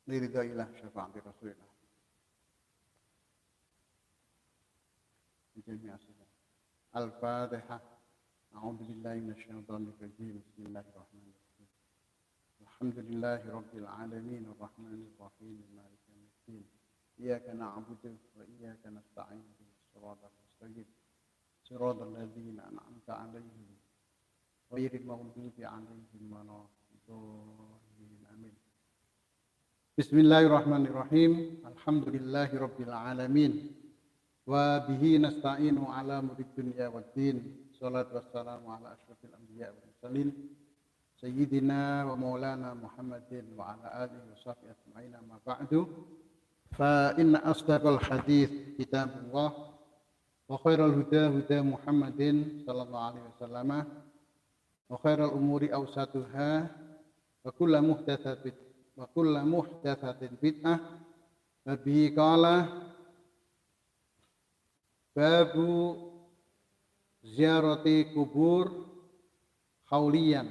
liridailah syafaati Rasulillah. Al-Fatihah. A'udzu billahi minasyaitonir rajim. Bismillahirrahmanirrahim. Alhamdulillahi rabbil alamin arrahmanir rahim maliki yaumiddin. Iyyaka na'budu wa iyyaka nasta'in. Shiratal mustaqim. Shiratal ladzina an'amta 'alaihim ghairil maghdubi 'alaihim waladdallin. Amin. Bismillahirrahmanirrahim. Alhamdulillahi rabbil alamin. Wa bihi nasta'inu ala murid dunya waddin. Salatu wassalamu ala asyrafil anbiya wal mursalin sayyidina wa maulana Muhammadin wa ala alihi wa sahbihi ajma'in. Amma ba'du. Fa inna asdaqal hadits kitabullah wa khairal huda huda Muhammadin sallallahu alaihi wasallam wa khairal umuri awsatuha wa kullu muhdatsatin bid'ah. Wa bihi qala babu ziarati kubur khauliyan.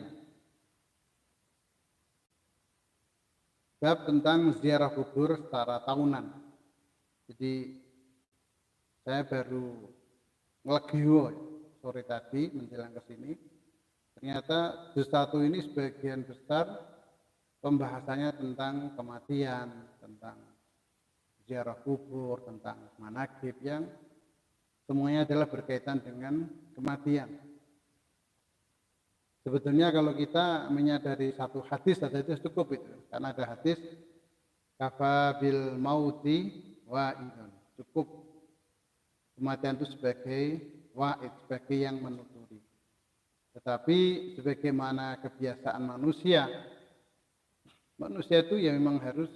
Bab tentang ziarah kubur secara tahunan. Jadi saya baru ngelegio sore tadi menjelang ke sini. Ternyata juz 1 ini sebagian besar pembahasannya tentang kematian, tentang ziarah kubur, tentang manaqib yang semuanya adalah berkaitan dengan kematian. Sebetulnya kalau kita menyadari satu hadis saja itu cukup itu. Karena ada hadis kafa bil mauti wa'idun. Cukup kematian itu sebagai wa'id, sebagai yang menuturi. Tetapi sebagaimana kebiasaan manusia itu ya memang harus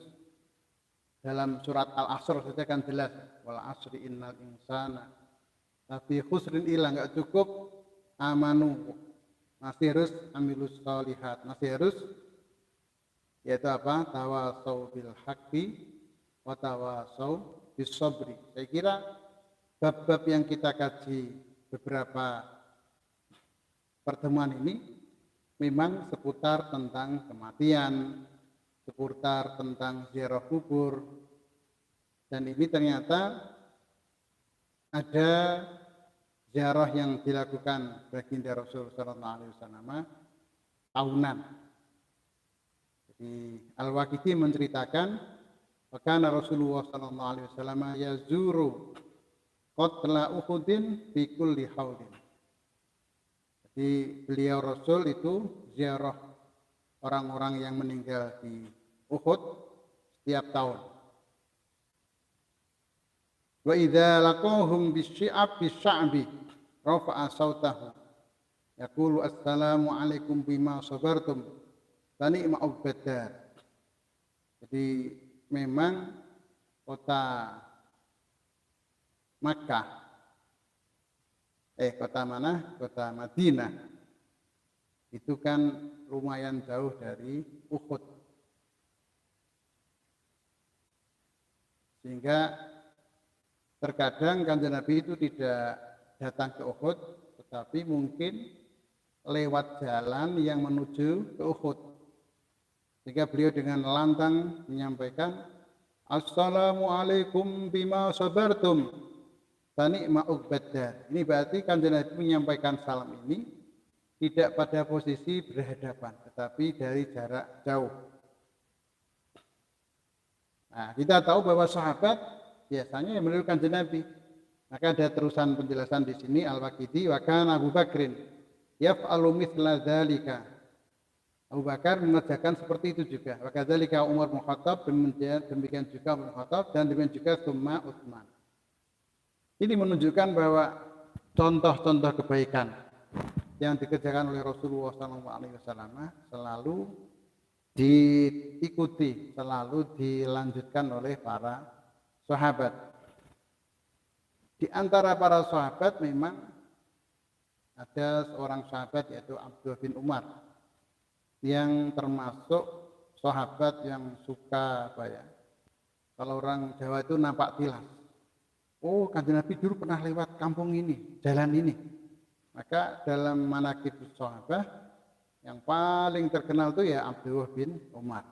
dalam surat Al-Asr saja kan jelas, wal asri innal insana tapi khusrin ilah, nggak cukup amanu, masih harus amilus sholihat, masih harus yaitu apa? Tawasau bil haqqi wa tawasau bis sabri. Saya kira bab-bab yang kita kaji beberapa pertemuan ini memang seputar tentang kematian, seputar tentang ziarah kubur, dan ini ternyata ada ziarah yang dilakukan baginda Rasul sallallahu alaihi wasallam tahunan. Jadi Al-Waqidi menceritakan bahkan Rasulullah sallallahu alaihi wasallam yazuru qatla Uhudin fi kulli haulin. Jadi beliau Rasul itu ziarah orang-orang yang meninggal di Uhud setiap tahun. Wa idza laqahum bisy'ab bisy'abi rafa'a sautahu yaqulu assalamu alaikum bima sabartum wa ni'ma ubadar. Jadi memang kota Makkah kota mana? Kota Madinah itu kan lumayan jauh dari Uhud. Sehingga terkadang Kanjeng Nabi itu tidak datang ke Uhud, tetapi mungkin lewat jalan yang menuju ke Uhud. Sehingga beliau dengan lantang menyampaikan, Assalamualaikum bima sabartum, bani ma'ubadda. Ini berarti Kanjeng Nabi menyampaikan salam ini tidak pada posisi berhadapan, tetapi dari jarak jauh. Nah, kita tahu bahwa sahabat biasanya yang meniru Kanjeng Nabi. Maka ada terusan penjelasan di sini Al-Waqidi wa kana Abu Bakrin yaf'alu mithla dzalika. Abu Bakar mengerjakan seperti itu juga. Wa kadzalika Umar bin Khattab, demikian juga Umar bin Khattab, dan demikian juga Tsumma Utsman. Ini menunjukkan bahwa contoh-contoh kebaikan yang dikerjakan oleh Rasulullah SAW selalu diikuti, selalu dilanjutkan oleh para sahabat. Di antara para sahabat memang ada seorang sahabat yaitu Abdullah bin Umar yang termasuk sahabat yang suka kalau orang Jawa itu nampak tilas. Oh, Kanjeng Nabi dulu pernah lewat kampung ini, jalan ini. Maka dalam manaqib sahabat yang paling terkenal itu ya Abdullah bin Umar.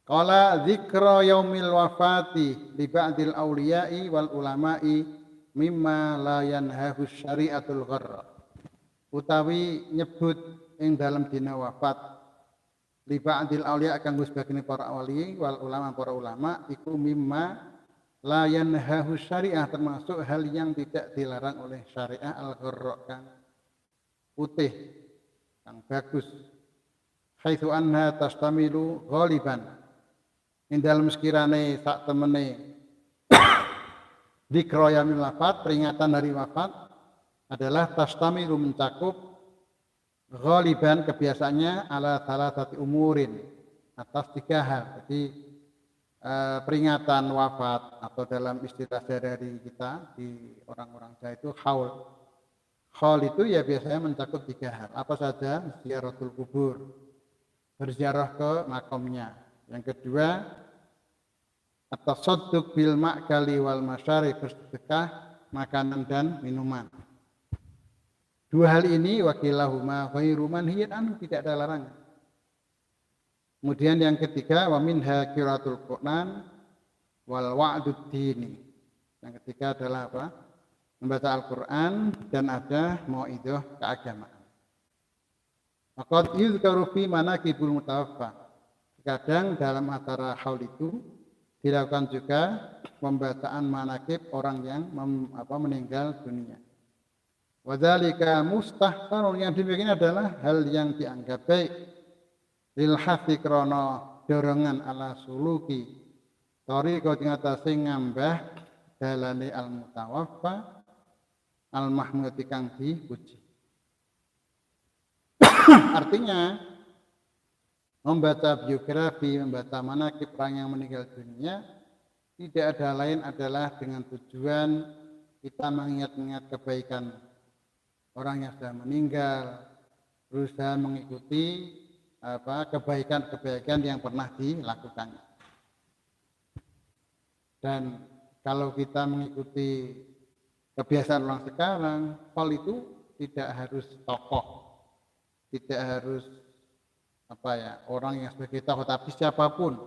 Qala dzikra yaumil wafati li ba'dil auliya'i wal ulama'i mimma la yanhahu syari'atul gharra. Utawi nyebut ing dalam dina wafat li ba'dil auliya kanggo sebagian para wali wal ulama para ulama iku mimma la yanhahu syari'ah, termasuk hal yang tidak dilarang oleh syariah al-gharra kang putih kang bagus. Haitsu anha tastamilu ghaliban. Ing dalem sekirane sak temene dzikra yaumil wafat, peringatan hari wafat adalah tastamilu mencakup ghaliban kebiasaannya ala salasati umurin atas 3 hal. Jadi peringatan wafat atau dalam istilah sehari-hari kita di orang-orang Jawa itu haul. Haul itu ya biasanya mencakup 3 hal. Apa saja? Ziaratul kubur, berziarah ke makamnya. Yang kedua, at-tasadduq bil ma'kali wal masyari, bersedekah makanan dan minuman. 2 hal ini wakilahuma ghairu manhiyan anhu, tidak ada larangan. Kemudian yang ketiga, wa minha qiraatul Qur'an wal wa'dud dini. Yang ketiga adalah apa? Membaca Al-Qur'an dan ada mau'idhah keagamaan. Maqad yuzkaru fi manaqibul mutawaffa. Kadang dalam acara haul itu dilakukan juga pembacaan manaqib orang yang meninggal dunia. Wadzalika mustahsanun, yang demikian adalah hal yang dianggap baik. Lil hafi krana dorongan ala suluki tariqa ing atase ngambah dalane al mutawaffa al mahmud kang dipuji. Artinya membaca biografi, membaca manaqib orang yang meninggal dunia tidak ada lain adalah dengan tujuan kita mengingat-ingat kebaikan orang yang sudah meninggal, berusaha mengikuti kebaikan-kebaikan yang pernah dilakukan. Dan kalau kita mengikuti kebiasaan orang sekarang, hal itu tidak harus tokoh, tidak harus orang yang sebagai tokoh, tapi siapapun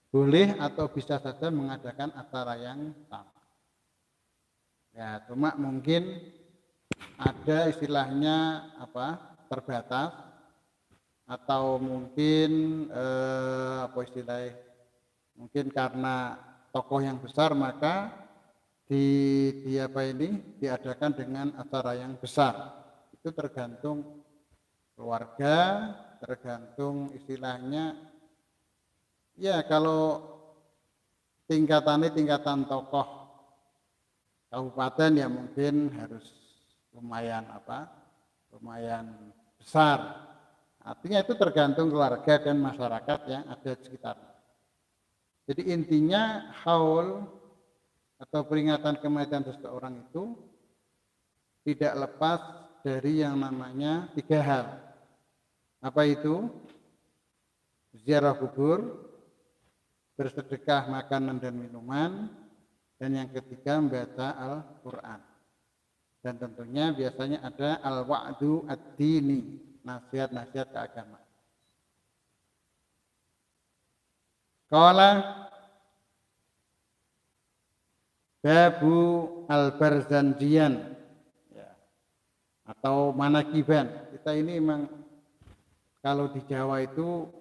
boleh atau bisa saja mengadakan acara yang sama. Ya, cuma mungkin ada istilahnya terbatas, atau mungkin mungkin karena tokoh yang besar maka diadakan dengan acara yang besar. Itu tergantung keluarga, tergantung istilahnya. Ya, kalau tingkatan tokoh kabupaten ya mungkin harus lumayan besar. Artinya itu tergantung keluarga dan masyarakat yang ada di sekitar. Jadi intinya haul atau peringatan kematian seseorang itu tidak lepas dari yang namanya 3 hal. Apa itu? Ziarah kubur, bersedekah makanan dan minuman, dan yang ketiga membaca Al-Quran. Dan tentunya biasanya ada al-wa'du ad-dini, nasihat-nasihat keagamaan. Qala babu al-barzanjian, ya, atau manakiban. Kita ini memang kalau di Jawa itu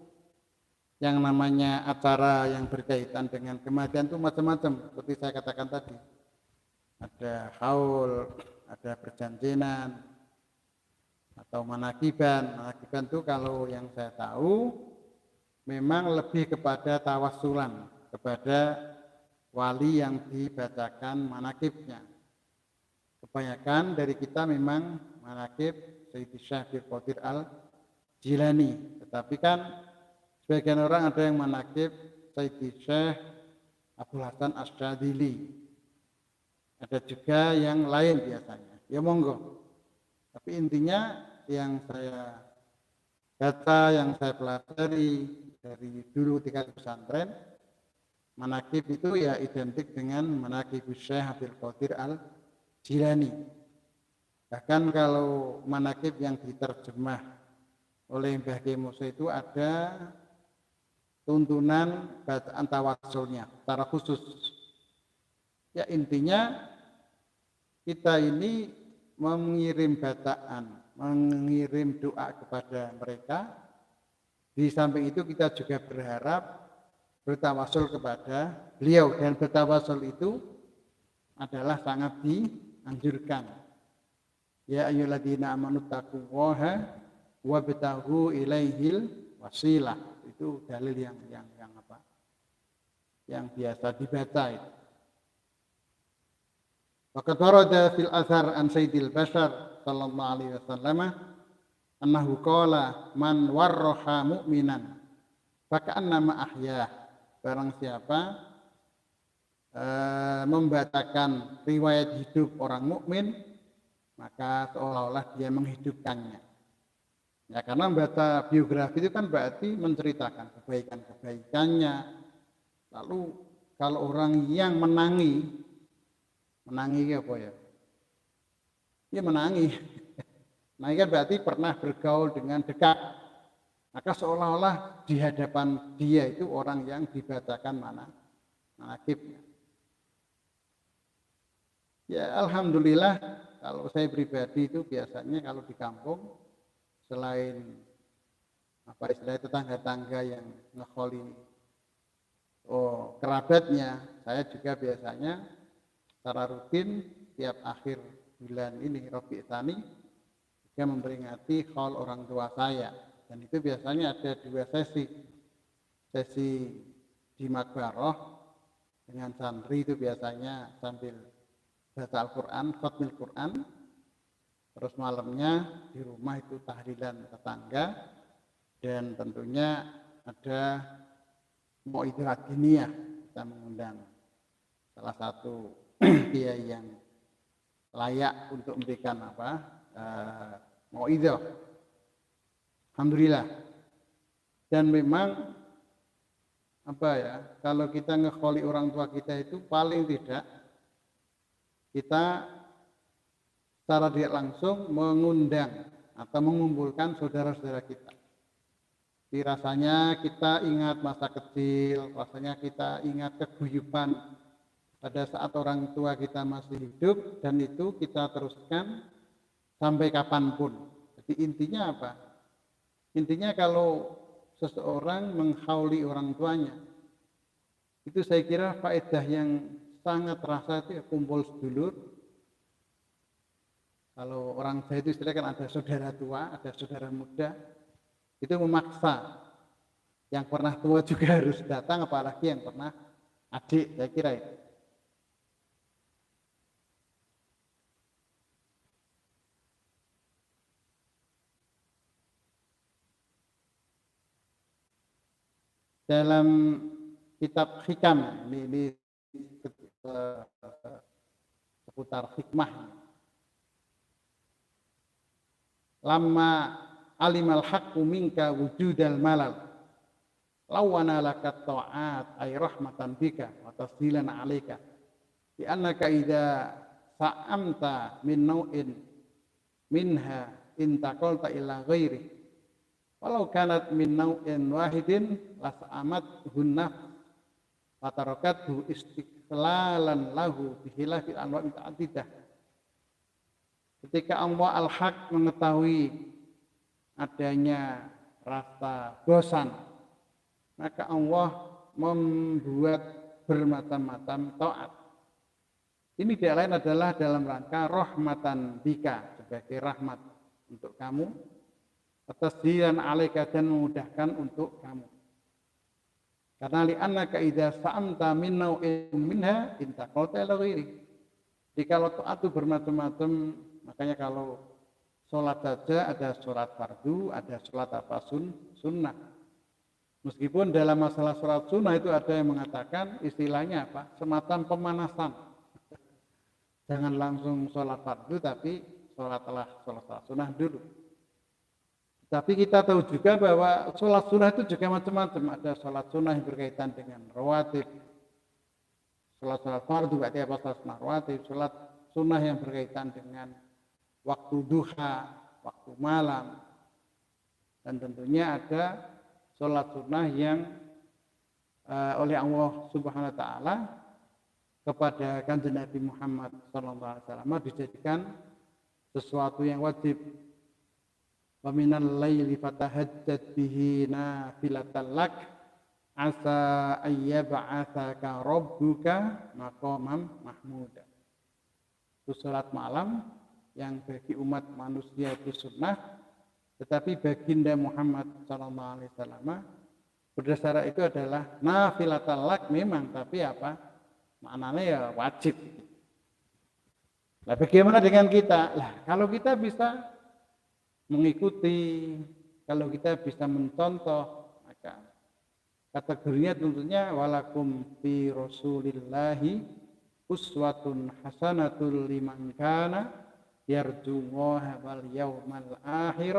yang namanya acara yang berkaitan dengan kematian itu macam-macam. Seperti saya katakan tadi, ada haul, ada perjanjian, atau manakiban. Manakiban itu kalau yang saya tahu memang lebih kepada tawassulan kepada wali yang dibacakan manakibnya. Kebanyakan dari kita memang manakib Sayyidi Syekh Abdul Qadir Al-Jilani, tetapi kan sebagian orang ada yang manakib Sayyidi Syekh Abdul Hasan Asyadzili. Ada juga yang lain biasanya. Ya monggo. Tapi intinya yang saya baca, yang saya pelajari dari dulu tingkat pesantren, manakib itu ya identik dengan manakib Syekh Abdul Qadir Al-Jilani. Bahkan kalau manakib yang diterjemah oleh Mbah Kiai Musa itu ada tuntunan bacaan tawasulnya secara khusus. Ya intinya kita ini mengirim bacaan, mengirim doa kepada mereka. Di samping itu kita juga berharap bertawasul kepada beliau, dan bertawasul itu adalah sangat dianjurkan. Ya ayyuhalladzina amanu taqullaha wabtaghu ilaihil wasilah. Itu dalil yang apa? Yang biasa dibaca itu. Waqad warada fil athar an sayyidil bashar sallallahu alaihi wasallam annahu qala man warraha mu'minan faka'annama ahyah. Barang siapa membacakan riwayat hidup orang mukmin, maka seolah-olah dia menghidupkannya. Ya, karena membaca biografi itu kan berarti menceritakan kebaikan-kebaikannya. Lalu kalau orang yang menangi apa ya? Ya menangi. Nah, kan berarti pernah bergaul dengan dekat. Maka seolah-olah di hadapan dia itu orang yang dibacakan manaqibnya. Ya alhamdulillah, kalau saya pribadi itu biasanya kalau di kampung, selain apa istilahnya tetangga-tetangga yang ngekholi kerabatnya, saya juga biasanya secara rutin tiap akhir bulan ini Rabiul Tsani juga memperingati khaul orang tua saya, dan itu biasanya ada 2 sesi di Makbaroh dengan santri, itu biasanya sambil baca Al-Quran, khatmil Quran, terus malamnya di rumah itu tahlilan tetangga, dan tentunya ada mau'idhah diniyah, kita mengundang salah satu kiai yang layak untuk memberikan mau'idhah. Alhamdulillah. Dan memang kalau kita ngekholi orang tua kita itu paling tidak kita secara tidak langsung mengundang atau mengumpulkan saudara-saudara kita. Jadi rasanya kita ingat masa kecil, rasanya kita ingat keguyuban pada saat orang tua kita masih hidup, dan itu kita teruskan sampai kapanpun. Jadi intinya apa? Intinya kalau seseorang menghauli orang tuanya, itu saya kira faedah yang sangat terasa itu ya, kumpul sedulur. Kalau orang Jawa itu istilahnya kan ada saudara tua, ada saudara muda, itu memaksa yang pernah tua juga harus datang, apalagi yang pernah adik, saya kira itu. Dalam kitab Hikam, ini seputar hikmah. Lama alimal haqqu minka wujudal malal lawana laka ta'at ay rahmatan bika wa tasdilan 'alaika bi annaka idza sa'amta min nau'in minha intaqalta ila ghairi walau kanat min nau'in wahidin las'amat hunnaf fatarakathu istiqlalan lahu bihilafil anwa'i ta'atidah. Ketika Allah Al-Haq mengetahui adanya rasa bosan, maka Allah membuat bermacam-macam taat. Ini tidak lain adalah dalam rangka rahmatan bika, sebagai rahmat untuk kamu, atas dian alaika, dan memudahkan untuk kamu. Karena li'annaka idza sa'amta min nau'in minha intaqalta ila ghairi. Jadi kalau taat itu bermacam-macam, makanya kalau sholat saja ada sholat fardu, ada sholat sunnah. Meskipun dalam masalah sholat sunnah itu ada yang mengatakan istilahnya apa? Semacam pemanasan. Jangan langsung sholat fardu, tapi sholat sunnah dulu. Tapi kita tahu juga bahwa sholat sunnah itu juga macam-macam. Ada sholat sunnah yang berkaitan dengan rawatib. Sholat fardu berarti apa? Sholat sunnah rawatib. Sholat sunnah yang berkaitan dengan waktu duha, waktu malam, dan tentunya ada sholat sunnah yang oleh Allah Subhanahu wa taala kepada Kanjeng Nabi Muhammad sallallahu alaihi wasallam dijadikan sesuatu yang wajib. Wa minal laili fatahajjat bihi nafilatan lak asa ayyab'atsaka rabbuka maqaman mahmuda. Itu salat malam yang bagi umat manusia itu sunnah, tetapi baginda Muhammad sallallahu alaihi wasallam berdasar itu adalah nafilatan lak memang, tapi apa? Maknanya ya wajib. Nah, bagaimana dengan kita? Lah, kalau kita bisa mengikuti, kalau kita bisa mencontoh, maka kategorinya tentunya walakum fi rasulillahi uswatun hasanatul liman kana yarjullaha wal yawmal akhir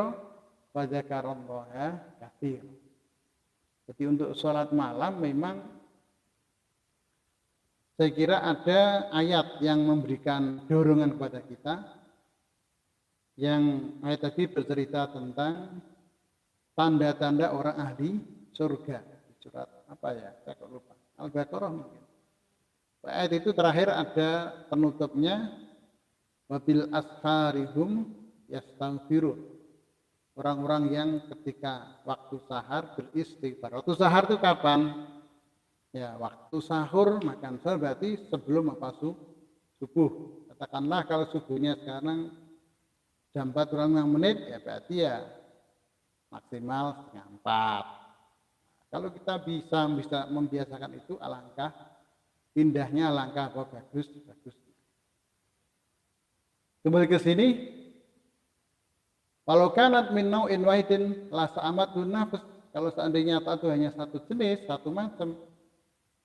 wa dzakarallaha katsiran. Jadi untuk sholat malam memang saya kira ada ayat yang memberikan dorongan kepada kita. Yang ayat tadi bercerita tentang tanda-tanda orang ahli surga. Surat apa ya? Saya kok lupa. Al-Baqarah mungkin. Ayat itu terakhir ada penutupnya wabil asharihum yastaghfirun. Orang-orang yang ketika waktu sahar beristighfar. Waktu sahar itu kapan? Ya, waktu sahur makan sahur berarti sebelum apa subuh. Katakanlah kalau subuhnya sekarang jam 4 kurang 5 menit, ya berarti ya maksimal setengah 4. Kalau kita bisa membiasakan itu, alangkah indahnya, alangkah bagus. Kembali ke sini. Kalau kanat min nau'in wahidin la sa'amatun nafs, kalau seandainya itu hanya satu jenis, satu macam,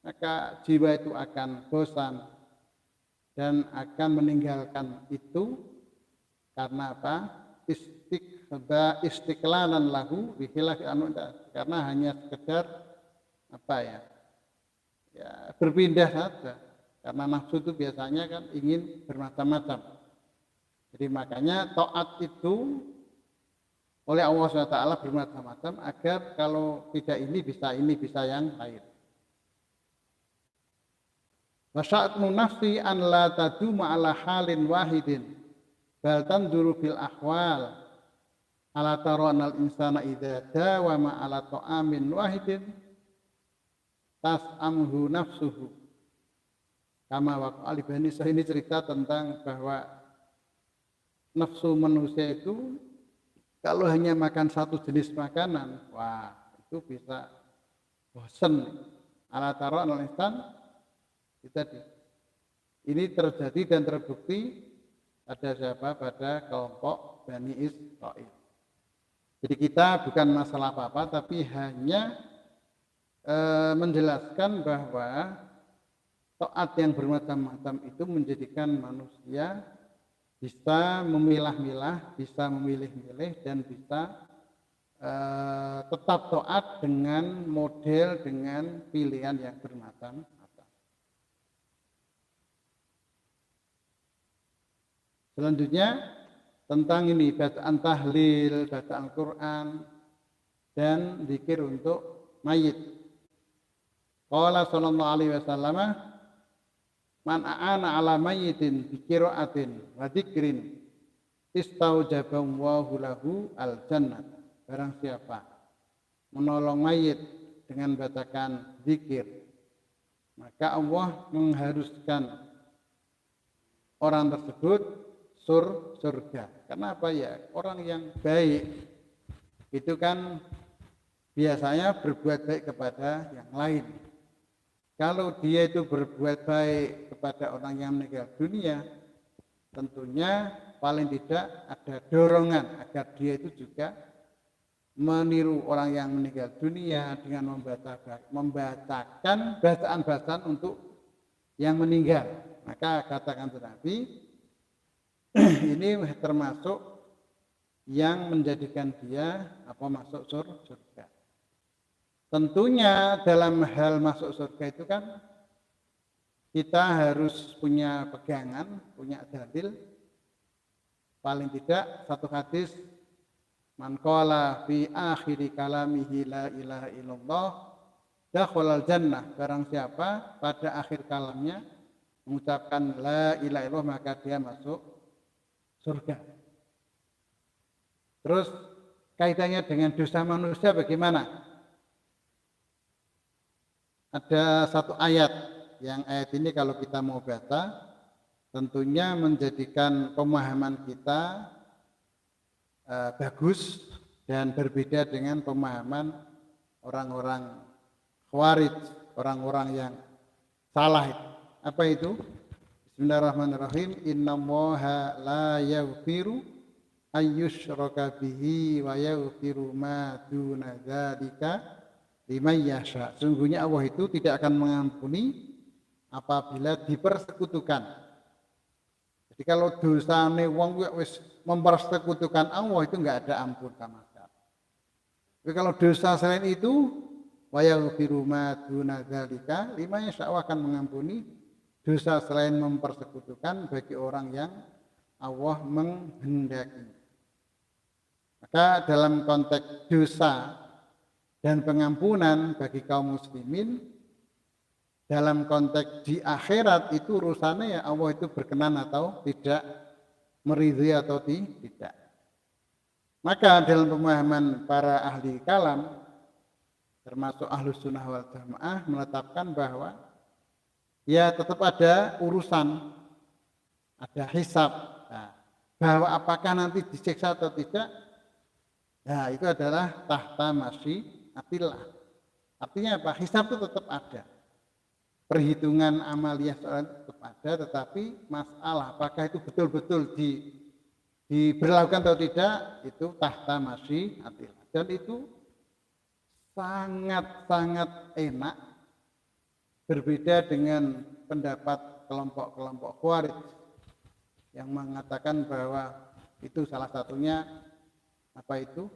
maka jiwa itu akan bosan dan akan meninggalkan itu karena apa? Istiqlalan lahu bihilafi anuda, karena hanya sekedar apa ya? Ya berpindah saja. Karena nafsu itu biasanya kan ingin bermacam-macam. Jadi makanya taat itu oleh Allah SWT bermacam-macam agar kalau tidak ini bisa yang lain. Wasya'atmu nafsi an la taduma ala halin wahidin bal tanzuru fil ahwal ala taranal insana idza dawama ala ta'amin wahidin tas'amhu nafsuhu. Kama waqa'a li Bani Israil, ini cerita tentang bahwa nafsu manusia itu kalau hanya makan satu jenis makanan, wah itu bisa bosan. Ala taranal insan tadi. Ini terjadi dan terbukti pada siapa? Pada kelompok Bani Israil. Jadi kita bukan masalah apa-apa, tapi hanya menjelaskan bahwa taat yang bermacam-macam itu menjadikan manusia bisa memilah-milah, bisa memilih-milih, dan bisa tetap taat dengan model, dengan pilihan yang bermacam-macam. Selanjutnya tentang ini bacaan tahlil, bacaan Quran, dan zikir untuk mayit. Qala sallallahu alaihi wasallam, man a'ana ala mayyitin bi qiraatin wa dzikrin istaujaballahu lahu al jannah. Barang siapa menolong mayit dengan bacakan zikir, maka Allah mengharuskan orang tersebut surga. Kenapa ya? Orang yang baik itu kan biasanya berbuat baik kepada yang lain. Kalau dia itu berbuat baik kepada orang yang meninggal dunia, tentunya paling tidak ada dorongan agar dia itu juga meniru orang yang meninggal dunia dengan membacakan bacaan-bacaan untuk yang meninggal. Maka katakan Nabi, ini termasuk yang menjadikan dia masuk surga. Tentunya dalam hal masuk surga itu kan kita harus punya pegangan, punya dalil. Paling tidak satu hadis, man qala fi akhiri kalamihi la ilaha illallah dakhalal jannah, barang siapa pada akhir kalamnya mengucapkan la ilaha illallah maka dia masuk surga. Terus kaitannya dengan dosa manusia bagaimana? Ada satu ayat, yang ayat ini kalau kita mau baca tentunya menjadikan pemahaman kita bagus dan berbeda dengan pemahaman orang-orang Khawarij, orang-orang yang salah. Apa itu? Bismillahirrahmanirrahim. Innallaha la yaghfiru ayyushraka bihi wa yaghfiru ma duna dzalika liman yasha. Sungguhnya Allah itu tidak akan mengampuni apabila dipersekutukan. Jadi kalau dosane wong wis mempersekutukan Allah itu enggak ada ampun sama sekali. Tapi kalau dosa selain itu wa yaghfiru ma duna dzalika liman yasha, akan mengampuni dosa selain mempersekutukan bagi orang yang Allah menghendaki. Maka dalam konteks dosa dan pengampunan bagi kaum muslimin, dalam konteks di akhirat itu urusannya ya Allah itu berkenan atau tidak, meridhai atau tidak. Maka dalam pemahaman para ahli kalam, termasuk ahlus sunnah wal jamaah, menetapkan bahwa ya tetap ada urusan, ada hisab. Nah, bahwa apakah nanti disiksa atau tidak, nah itu adalah tahta masyiatillah. Artinya apa? Hisab itu tetap ada. Perhitungan amaliyah tetap ada, tetapi masalah apakah itu betul-betul diberlakukan atau tidak, itu tahta masyiatillah. Dan itu sangat-sangat enak, berbeda dengan pendapat kelompok-kelompok Khawarij yang mengatakan bahwa itu salah satunya apa itu?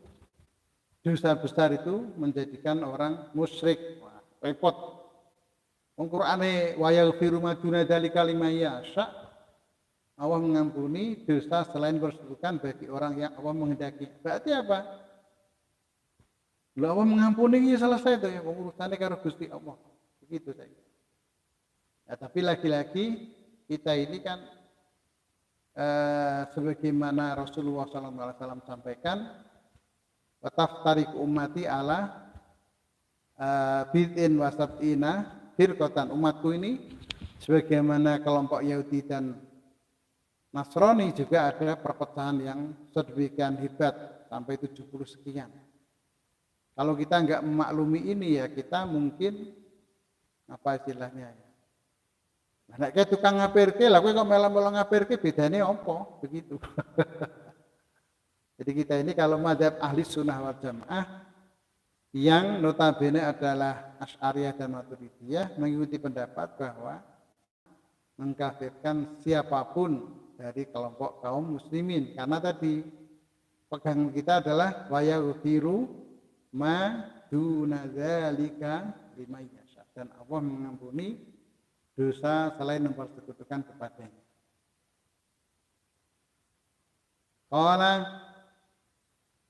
Dosa besar itu menjadikan orang musyrik. Wah, repot. Qur'ane wa yaghfiru ma duna dzalika liman yasha. Allah mengampuni dosa selain persekutukan bagi orang yang Allah menghendaki. Berarti apa? Allah mengampuni ini selesai itu ya, urusannya karo Gusti Allah. Begitu saja. Ya, tapi lagi-lagi kita ini kan sebagaimana Rasulullah SAW sampaikan, wataftariq ummati ala bid'in wa sab'ina firqatan. Umatku ini sebagaimana kelompok Yahudi dan Nasrani juga ada perpecahan yang sedemikian hebat sampai 70 sekian. Kalau kita nggak memaklumi ini ya kita mungkin apa istilahnya ya. Nah, kayak tukang ngapirke lah, kowe kok melo-melo ngapirke bedane apa? Begitu. Jadi kita ini kalau mazhab ahli sunnah wal jamaah yang notabene adalah Asy'ariyah dan Maturidiyah mengikuti pendapat bahwa mengkafirkan siapapun dari kelompok kaum muslimin, karena tadi pegangan kita adalah wa yaghfiru ma duna dzalika liman yasha, dan Allah mengampuni dosa selain mempersekutukan kepadanya. Qala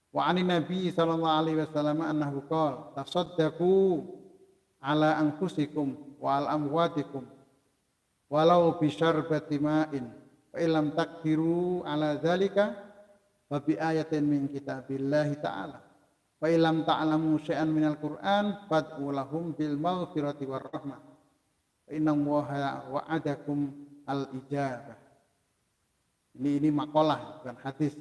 wa 'anin nabi sallallahu alaihi wasallam annahu qala tasaddaqu ala anfusikum wa al amwatikum walau bi syarbati ma'in fa illam taqdiru ala dzalika wa bi ayatin min kitabillahi ta'ala fa illam ta'lamu syai'an minal qur'an fad'u lahum bil maghfirati war rahmah fa innallaha wa'adakum al ijabah. Ini makalah bukan hadis.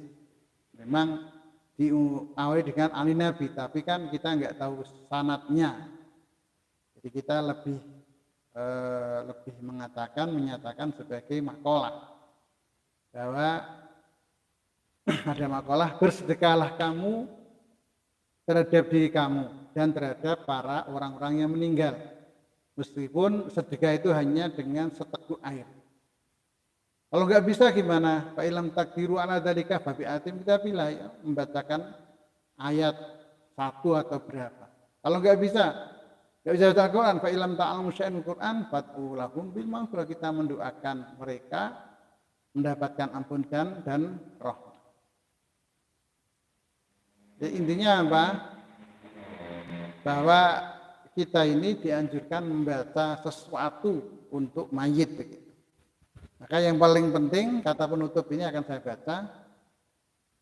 Memang diawali dengan ali nabi, tapi kan kita nggak tahu sanadnya. Jadi kita lebih menyatakan sebagai makalah bahwa ada makalah, bersedekahlah kamu terhadap diri kamu dan terhadap para orang-orang yang meninggal, meskipun sedekah itu hanya dengan seteguk air. Kalau nggak bisa gimana? Fa ilam takdiru ala dzalika fa bi atim, kita pilih ya, membacakan ayat 1 atau berapa. Kalau nggak bisa baca Al-Quran, fa ilam ta'lamu syai'an Quran fad'u lahum bil maghfirah, kita mendoakan mereka mendapatkan ampunan dan rahmat. Jadi intinya apa? Bahwa kita ini dianjurkan membaca sesuatu untuk mayit begitu. Maka yang paling penting kata penutup ini akan saya baca.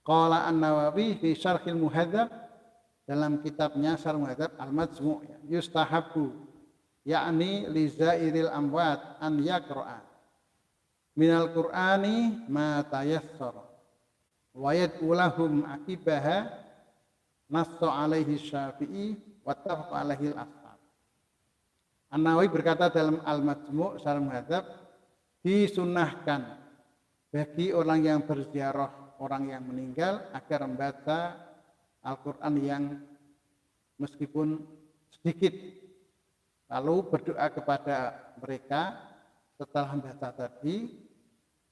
Qala An-Nawawi fi Syarhil Muhadzab, dalam kitabnya Syarh Muhadzab Al-Majmu' yustahabu yakni li zairil amwat an yaqra'a minal Qur'ani ma tayassara wa yad'ulahum akibaha nassa alaihi Syafi'i wa tafaqa alaihi al-ashab. An-Nawawi berkata dalam Al-Majmu' Syarh Muhadzab, disunnahkan bagi orang yang berziarah orang yang meninggal agar membaca Al-Quran yang meskipun sedikit, lalu berdoa kepada mereka setelah membaca tadi,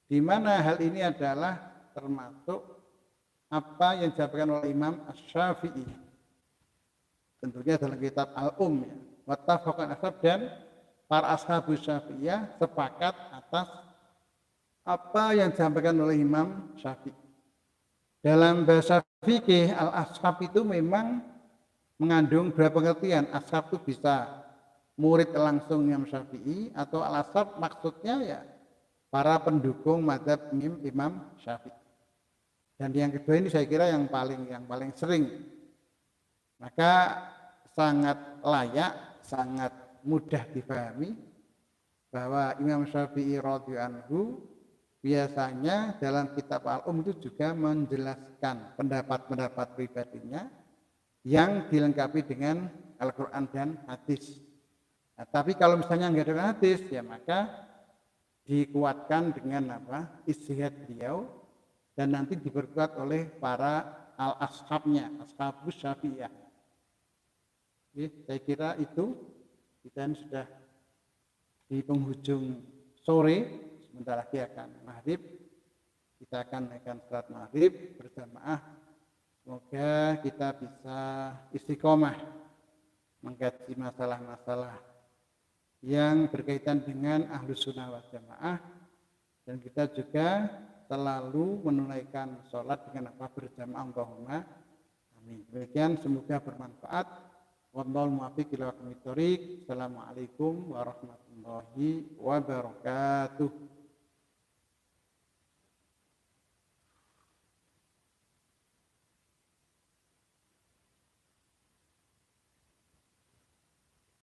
di mana hal ini adalah termasuk apa yang disampaikan oleh Imam Asy-Syafi'i tentunya dalam kitab Al-Um ya. Wattafaqan ashab, dan para ashabus Syafi'iyah sepakat atas apa yang disampaikan oleh Imam Syafi'i. Dalam bahasa fikih, al-ashab itu memang mengandung dua pengertian. Ashab itu bisa murid langsung Imam Syafi'i, atau al-ashab maksudnya ya para pendukung mazhab Imam Syafi'i. Dan yang kedua ini saya kira yang paling sering. Maka sangat layak, sangat mudah dipahami bahwa Imam Syafi'i radhiyallahu anhu biasanya dalam kitab Al-Um itu juga menjelaskan pendapat-pendapat pribadinya yang dilengkapi dengan Al-Quran dan hadis. Nah, tapi kalau misalnya nggak ada hadis, ya maka dikuatkan dengan ijtihad beliau, dan nanti diperkuat oleh para al-ashabnya, ashabus Syafi'iyah. Saya kira itu, kita ini sudah di penghujung sore. Sebentar lagi akan maghrib, kita akan naikkan salat maghrib berjamaah. Semoga kita bisa istiqomah mengkaji masalah-masalah yang berkaitan dengan Ahlus Sunnah wal Jamaah, dan kita juga selalu menunaikan sholat dengan berjamaah. Allahumma amin. Demikian, semoga bermanfaat. Wallahu muwaffiq ila aqwamit thoriq. Assalamualaikum warahmatullahi wabarakatuh.